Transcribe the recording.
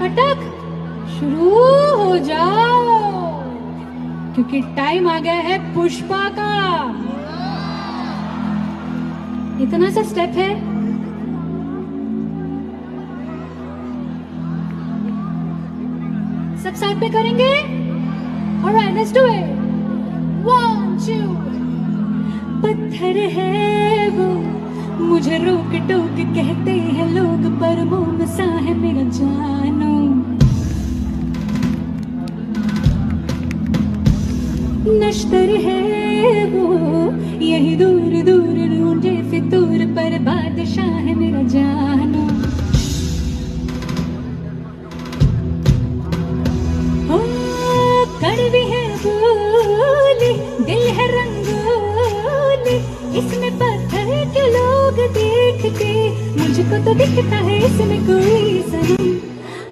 अटक शुरू हो जाओ, क्योंकि टाइम आ गया है पुष्पा का। इतना सा स्टेप है, सब साथ में करेंगे। Alright, let's do it. 1 2। पत्थर है वो, मुझे रोक टोक कहते हैं लोग, पर मोम सा है मेरा जानो। नश्तर है वो, यही दूर दूर ढूंढे फितूर, पर बादशाह है मेरा जानो। ओ कड़वी है बोली, दिल है रंगोली, इसमें पत्थर के लोग देखते, मुझको तो दिखता है